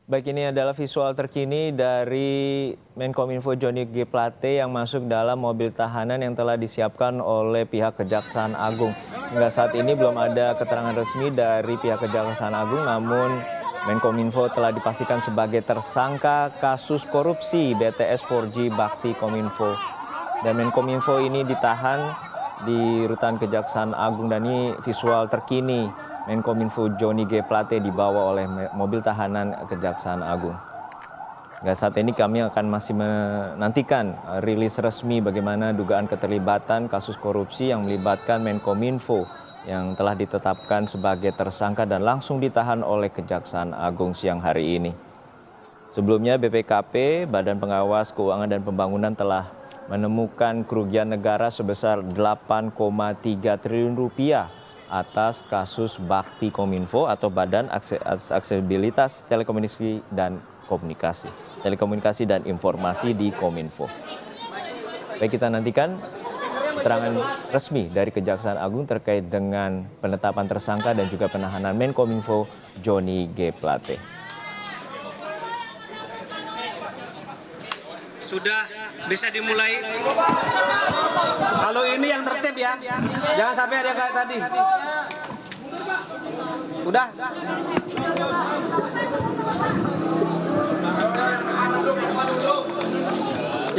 Baik, ini adalah visual terkini dari Menkominfo Johnny G. Plate yang masuk dalam mobil tahanan yang telah disiapkan oleh pihak Kejaksaan Agung. Hingga saat ini belum ada keterangan resmi dari pihak Kejaksaan Agung, namun Menkominfo telah dipastikan sebagai tersangka kasus korupsi BTS 4G Bakti Kominfo. Dan Menkominfo ini ditahan di Rutan Kejaksaan Agung, dan ini visual terkini Menkominfo Johnny G. Plate dibawa oleh mobil tahanan Kejaksaan Agung. Dan saat ini kami akan masih menantikan rilis resmi bagaimana dugaan keterlibatan kasus korupsi yang melibatkan Menkominfo yang telah ditetapkan sebagai tersangka dan langsung ditahan oleh Kejaksaan Agung siang hari ini. Sebelumnya BPKP, Badan Pengawas Keuangan dan Pembangunan, telah menemukan kerugian negara sebesar 8,3 triliun rupiah atas kasus Bakti Kominfo atau Badan Aksesibilitas Telekomunikasi dan Informasi di Kominfo. Baik, kita nantikan keterangan resmi dari Kejaksaan Agung terkait dengan penetapan tersangka dan juga penahanan Menkominfo Johnny G. Plate. Sudah bisa dimulai. Kalau ini yang tertib ya, jangan sampai ada kayak tadi. Udah.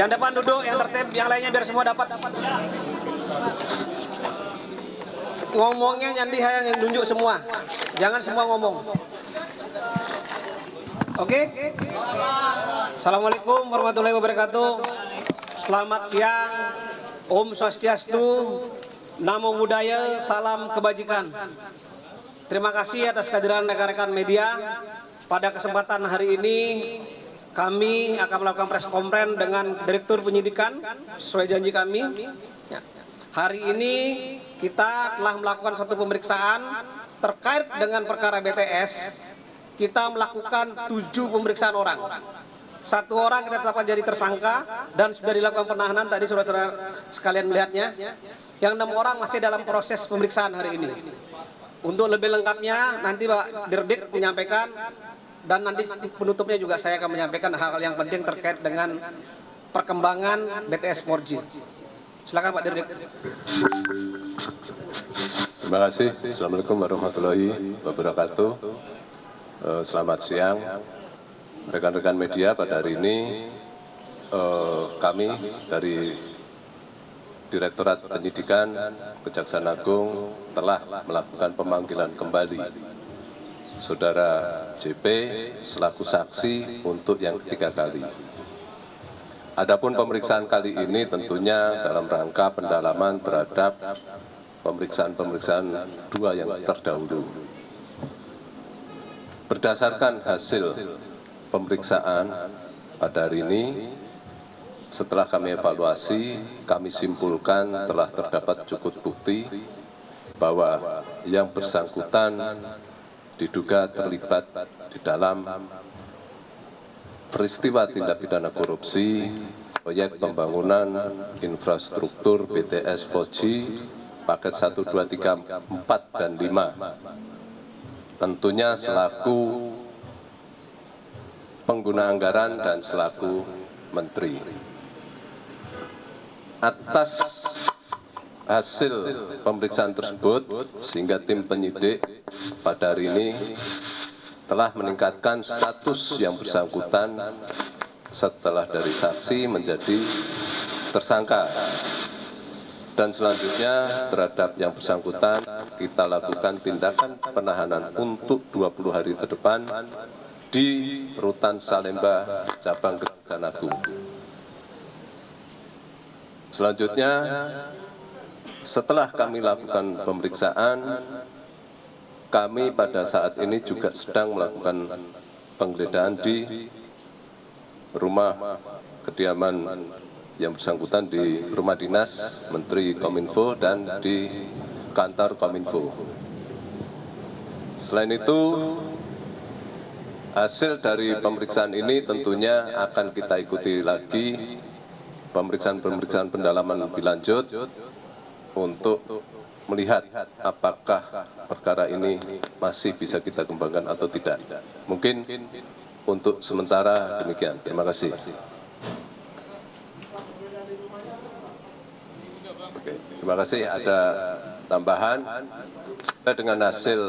Yang depan duduk, yang tertib, yang lainnya biar semua dapat. Ngomongnya Nyandi yang nunjuk semua, jangan semua ngomong. Oke? Assalamualaikum warahmatullahi wabarakatuh. Selamat siang. Om Swastiastu, Namo Buddhaya, salam kebajikan. Terima kasih atas kehadiran rekan-rekan media. Pada kesempatan hari ini kami akan melakukan press conference dengan Direktur Penyidikan sesuai janji kami. Hari ini kita telah melakukan suatu pemeriksaan terkait dengan perkara BTS. Kita melakukan 7 pemeriksaan orang. 1 orang kita tetapkan jadi tersangka dan sudah dilakukan penahanan, tadi saudara-saudara sekalian melihatnya. Yang 6 orang masih dalam proses pemeriksaan hari ini. Untuk lebih lengkapnya nanti Pak Dirdik menyampaikan, dan nanti penutupnya juga saya akan menyampaikan hal-hal yang penting terkait dengan perkembangan BTS 4G. Silakan Pak Dirdik. Terima kasih. Assalamualaikum warahmatullahi wabarakatuh. Selamat siang rekan-rekan media. Pada hari ini kami dari Direktorat Penyidikan Kejaksaan Agung telah melakukan pemanggilan kembali Saudara JP selaku saksi untuk yang ketiga kali. Adapun pemeriksaan kali ini tentunya dalam rangka pendalaman terhadap pemeriksaan-pemeriksaan 2 yang terdahulu. Berdasarkan hasil pemeriksaan pada hari ini, setelah kami evaluasi, kami simpulkan telah terdapat cukup bukti bahwa yang bersangkutan diduga terlibat di dalam peristiwa tindak pidana korupsi proyek pembangunan infrastruktur BTS 4G paket 1, 2, 3, 4, dan 5. Tentunya selaku pengguna anggaran dan selaku menteri. Atas hasil pemeriksaan tersebut, sehingga tim penyidik pada hari ini telah meningkatkan status yang bersangkutan setelah dari saksi menjadi tersangka. Dan selanjutnya terhadap yang bersangkutan kita lakukan tindakan penahanan untuk 20 hari ke depan di Rutan Salemba, Cabang Kejaksaan Agung. Selanjutnya, setelah kami lakukan pemeriksaan, kami pada saat ini juga sedang melakukan penggeledahan di rumah kediaman yang bersangkutan, di rumah dinas Menteri Kominfo dan di kantor Kominfo. Selain itu, hasil dari pemeriksaan ini tentunya akan kita ikuti lagi pemeriksaan-pemeriksaan pendalaman lebih lanjut untuk melihat apakah perkara ini masih bisa kita kembangkan atau tidak. Mungkin untuk sementara demikian. Terima kasih. Oke, terima kasih. Ada tambahan dengan hasil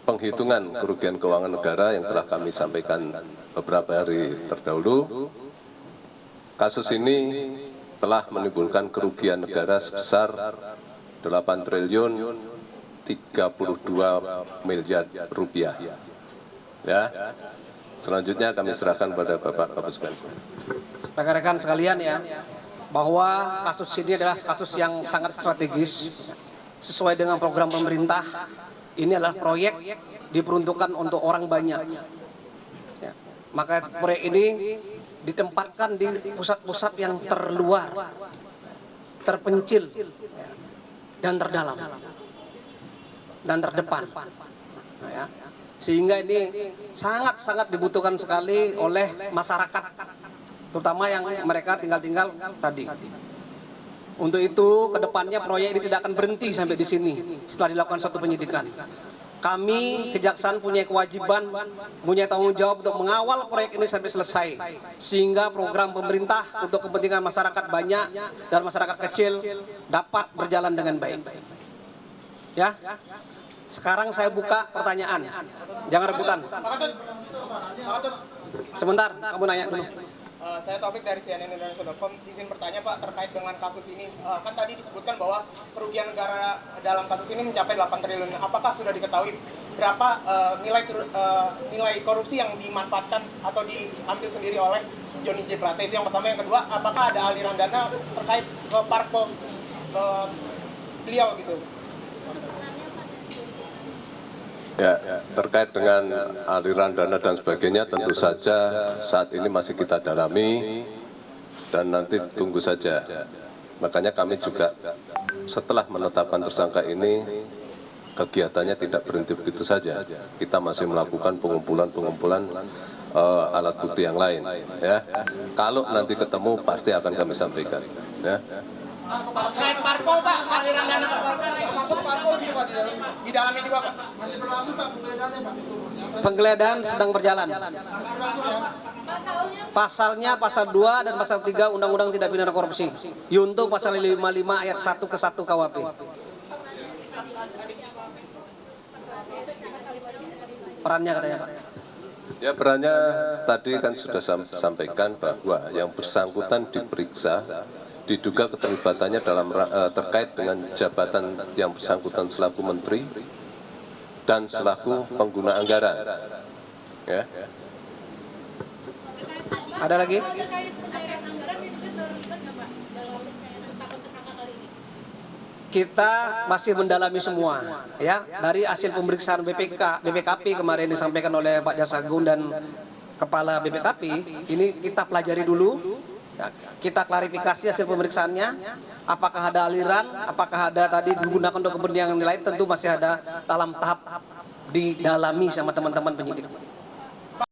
penghitungan kerugian keuangan negara yang telah kami sampaikan beberapa hari terdahulu. Kasus ini telah menimbulkan kerugian negara sebesar 8 triliun 32 miliar rupiah. Ya. Selanjutnya kami serahkan pada Bapak Kapus Pen. Rekan-rekan sekalian ya, bahwa kasus ini adalah kasus yang sangat strategis sesuai dengan program pemerintah. Ini adalah proyek diperuntukkan untuk orang banyak. Ya. Maka proyek ini ditempatkan di pusat-pusat yang terluar, terpencil, dan terdalam, dan terdepan. Nah, ya. Sehingga ini sangat-sangat dibutuhkan sekali oleh masyarakat, terutama yang mereka tinggal tadi. Untuk itu, kedepannya proyek ini tidak akan berhenti sampai di sini setelah dilakukan suatu penyidikan. Kami, Kejaksaan punya kewajiban, punya tanggung jawab untuk mengawal proyek ini sampai selesai. Sehingga program pemerintah untuk kepentingan masyarakat banyak dan masyarakat kecil dapat berjalan dengan baik. Ya, sekarang saya buka pertanyaan. Jangan rebutan. Sebentar, kamu nanya dulu. Saya Taufik dari cnnindonesia.com. Izin bertanya Pak terkait dengan kasus ini. Kan tadi disebutkan bahwa kerugian negara dalam kasus ini mencapai 8 triliun. Apakah sudah diketahui berapa nilai korupsi yang dimanfaatkan atau diambil sendiri oleh Johnny G. Plate? Itu yang pertama. Yang kedua, apakah ada aliran dana terkait ke parpol beliau gitu? Ya, terkait dengan aliran dana dan sebagainya tentu saja saat ini masih kita dalami dan nanti tunggu saja. Makanya kami juga setelah menetapkan tersangka ini kegiatannya tidak berhenti begitu saja. Kita masih melakukan pengumpulan alat bukti yang lain. Ya, kalau nanti ketemu pasti akan kami sampaikan. Ya. Terkait parpol Pak, aliran dana masuk parpol di dalamnya juga Pak. Masih berlangsung Pak penggeledahannya Pak. Penggeledahan sedang berjalan. Pasalnya pasal 2 dan pasal 3 Undang-Undang Tindak Pidana Korupsi. Yunto pasal 55 ayat 1 ke 1 KUHP. Perannya katanya Pak. Ya, perannya tadi kan sudah sampaikan bahwa yang bersangkutan diperiksa diduga keterlibatannya dalam terkait dengan jabatan yang bersangkutan selaku menteri dan selaku pengguna anggaran. Ya. Ada lagi? Kita masih mendalami semua, ya. Dari hasil pemeriksaan BPKP kemarin disampaikan oleh Pak Jasagun dan Kepala BPKP, ini kita pelajari dulu. Kita klarifikasi hasil pemeriksaannya, apakah ada aliran, apakah ada tadi digunakan untuk kepentingan lain, tentu masih ada dalam tahap didalami sama teman-teman penyidik.